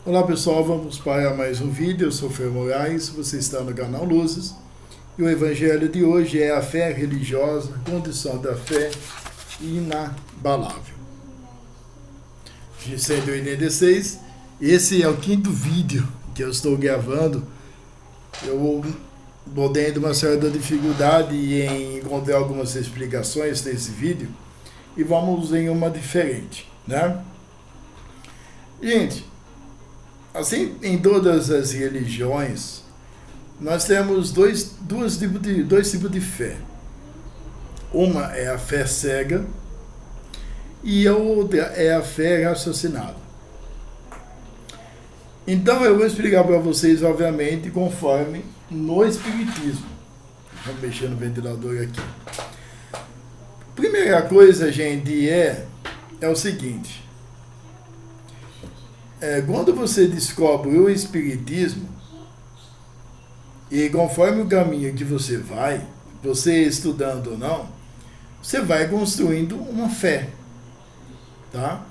Olá pessoal, vamos para mais um vídeo. Eu sou Fer Moraes, você está no canal Luzes e o evangelho de hoje é a fé religiosa, condição da fé inabalável. De 186, esse é o quinto vídeo que eu estou gravando. Eu vou tendo uma certa dificuldade em encontrar algumas explicações desse vídeo e vamos em uma diferente, né? Gente, assim, em todas as religiões, nós temos dois tipos de fé. Uma é a fé cega e a outra é a fé raciocinada. Então eu vou explicar para vocês, obviamente, conforme no Espiritismo. Vamos mexer no ventilador aqui. Primeira coisa, gente, é o seguinte. Quando você descobre o Espiritismo, e conforme o caminho que você vai, você estudando ou não, você vai construindo uma fé, tá?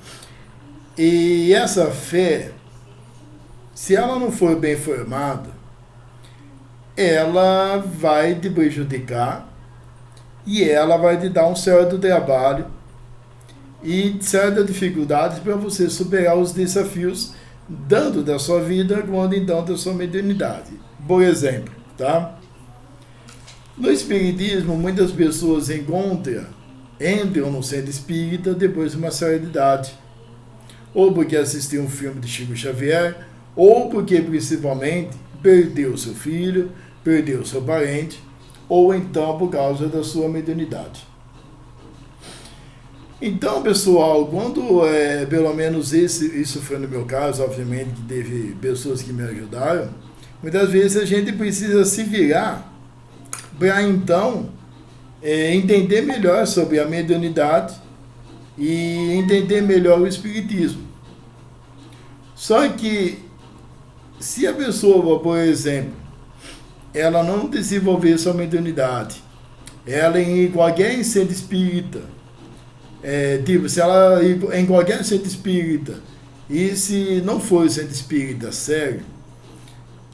E essa fé, se ela não for bem formada, ela vai te prejudicar e ela vai te dar um certo trabalho e certas dificuldades para você superar os desafios dando da sua vida quando então da sua mediunidade. Por exemplo, tá? No Espiritismo, muitas pessoas entram no centro espírita depois de uma certa idade, ou porque assistiu um filme de Chico Xavier, ou porque principalmente perdeu seu filho, perdeu seu parente, ou então por causa da sua mediunidade. Então, pessoal, quando pelo menos isso foi no meu caso, obviamente que teve pessoas que me ajudaram, muitas vezes a gente precisa se virar para então entender melhor sobre a mediunidade e entender melhor o Espiritismo. Só que se a pessoa, por exemplo, ela não desenvolver sua mediunidade, ela em qualquer centro espírita, se ela em qualquer centro espírita, e se não for centro espírita sério,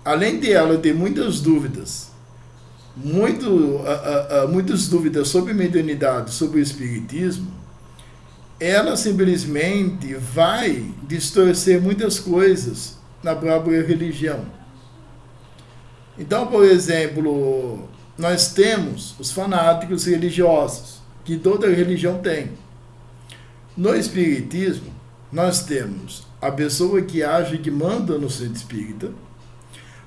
além de ela ter muitas dúvidas, muitas dúvidas sobre mediunidade, sobre o espiritismo, ela simplesmente vai distorcer muitas coisas na própria religião. Então, por exemplo, nós temos os fanáticos religiosos, que toda religião tem. No Espiritismo, nós temos a pessoa que acha que manda no centro espírita,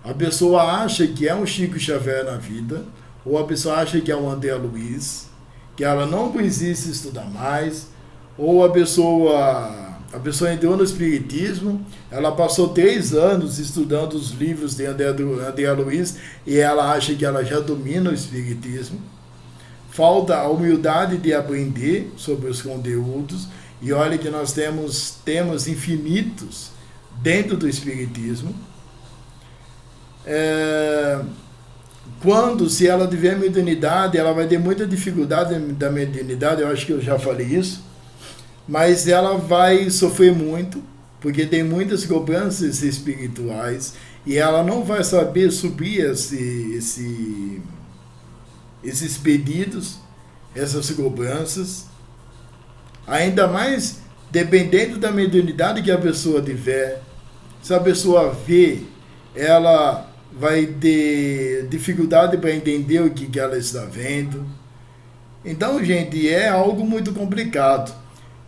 a pessoa acha que é um Chico Xavier na vida, ou a pessoa acha que é um André Luiz, que ela não precisa estudar mais, ou a pessoa entrou no Espiritismo, ela passou 3 anos estudando os livros de André Luiz e ela acha que ela já domina o Espiritismo. Falta a humildade de aprender sobre os conteúdos, e olha que nós temos temas infinitos dentro do Espiritismo. Se ela tiver mediunidade, ela vai ter muita dificuldade da mediunidade, eu acho que eu já falei isso, mas ela vai sofrer muito, porque tem muitas cobranças espirituais, e ela não vai saber subir esses pedidos, essas cobranças, ainda mais dependendo da mediunidade que a pessoa tiver. Se a pessoa vê, ela vai ter dificuldade para entender o que ela está vendo. Então, gente, é algo muito complicado.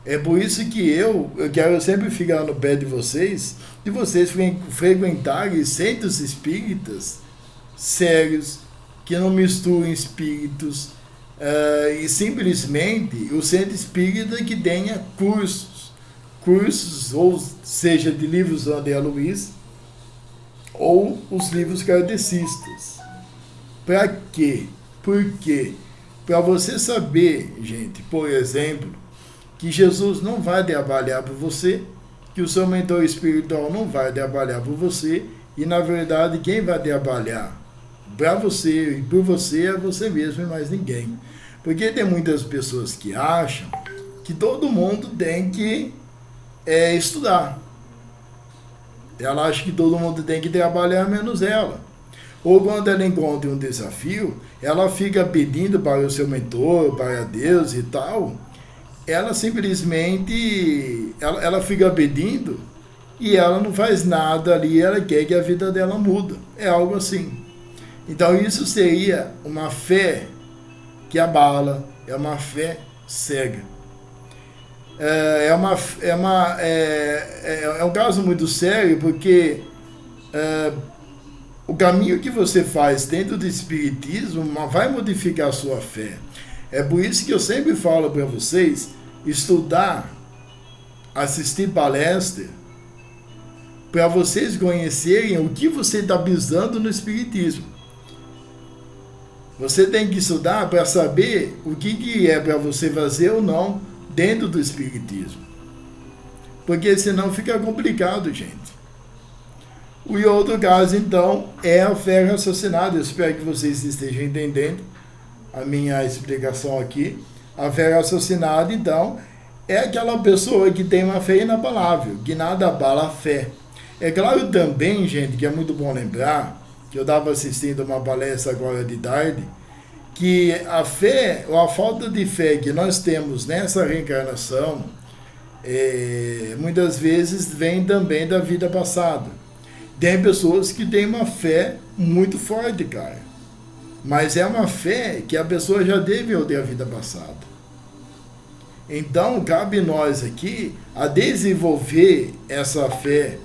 É por isso que eu quero sempre ficar no pé de vocês frequentarem centros espíritas sérios, que não misturem espíritos, e simplesmente o centro espírita que tenha cursos, ou seja, de livros do André Luiz, ou os livros kardecistas. Para quê? Por quê? Para você saber, gente, por exemplo, que Jesus não vai trabalhar por você, que o seu mentor espiritual não vai trabalhar por você, e na verdade quem vai trabalhar para você e por você é você mesmo e mais ninguém. Porque tem muitas pessoas que acham que todo mundo tem que estudar. Ela acha que todo mundo tem que trabalhar menos ela. Ou quando ela encontra um desafio, ela fica pedindo para o seu mentor, para Deus e tal. Ela simplesmente, ela fica pedindo e ela não faz nada ali, ela quer que a vida dela muda. É algo assim. Então isso seria uma fé que abala, é uma fé cega. É um caso muito sério, porque o caminho que você faz dentro do Espiritismo vai modificar a sua fé. É por isso que eu sempre falo para vocês, estudar, assistir palestra, para vocês conhecerem o que você está pisando no Espiritismo. Você tem que estudar para saber o que é para você fazer ou não dentro do Espiritismo. Porque senão fica complicado, gente. O outro caso, então, é a fé raciocinada. Eu espero que vocês estejam entendendo a minha explicação aqui. A fé raciocinada, então, é aquela pessoa que tem uma fé inabalável, que nada abala a fé. É claro também, gente, que é muito bom lembrar, que eu estava assistindo uma palestra agora de tarde, que a fé, ou a falta de fé que nós temos nessa reencarnação, muitas vezes vem também da vida passada. Tem pessoas que têm uma fé muito forte, cara. Mas é uma fé que a pessoa já teve outra vida passada. Então, cabe nós aqui a desenvolver essa fé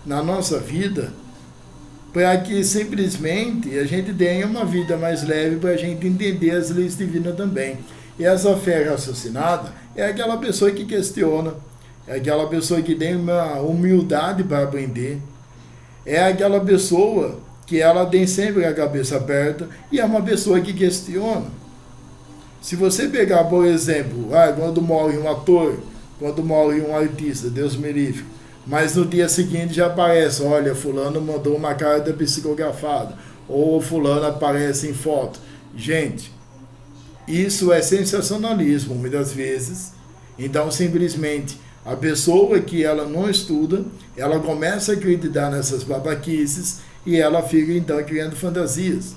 na nossa vida, para que simplesmente a gente tenha uma vida mais leve, para a gente entender as leis divinas também. E essa fé raciocinada é aquela pessoa que questiona, é aquela pessoa que tem uma humildade para aprender, é aquela pessoa que ela tem sempre a cabeça aberta e é uma pessoa que questiona. Se você pegar, por exemplo, quando morre um ator, quando morre um artista, Deus me livre, mas no dia seguinte já aparece, olha, fulano mandou uma carta psicografada, ou fulano aparece em foto. Gente, isso é sensacionalismo, muitas vezes. Então, simplesmente, a pessoa que ela não estuda, ela começa a acreditar nessas babaquices e ela fica, então, criando fantasias.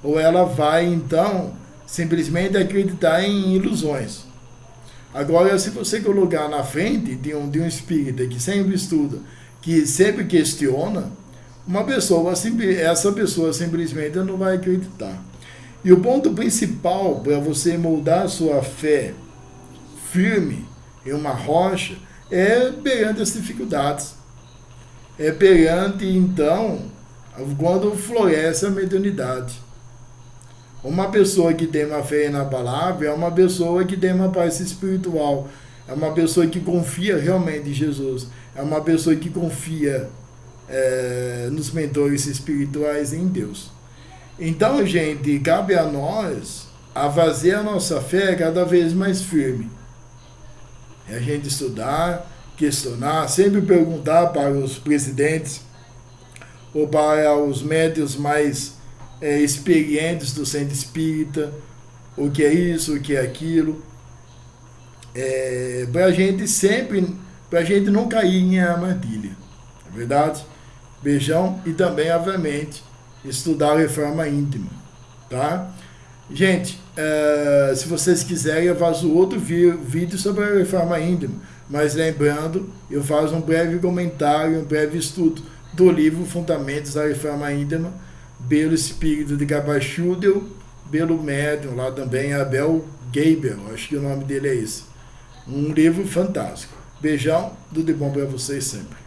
Ou ela vai, então, simplesmente acreditar em ilusões. Agora, se você colocar na frente de um espírita que sempre estuda, que sempre questiona, essa pessoa simplesmente não vai acreditar. E o ponto principal para você moldar a sua fé firme em uma rocha é perante as dificuldades. É perante, então, quando floresce a mediunidade. Uma pessoa que tem uma fé inabalável é uma pessoa que tem uma paz espiritual, é uma pessoa que confia realmente em Jesus, é uma pessoa que confia nos mentores espirituais e em Deus. Então, gente, cabe a nós a fazer a nossa fé cada vez mais firme. É a gente estudar, questionar, sempre perguntar para os presidentes ou para os médiuns mais experientes do centro espírita, o que é isso, o que é aquilo, para a gente não cair em armadilha, é verdade? Beijão e também, obviamente, estudar a reforma íntima, tá? Gente, se vocês quiserem, eu faço outro vídeo sobre a reforma íntima, mas lembrando, eu faço um breve comentário, um breve estudo do livro Fundamentos da Reforma Íntima, pelo espírito de Gabachudel, pelo médium lá também, Abel Gabriel, acho que o nome dele é esse. Um livro fantástico. Beijão, tudo de bom para vocês sempre.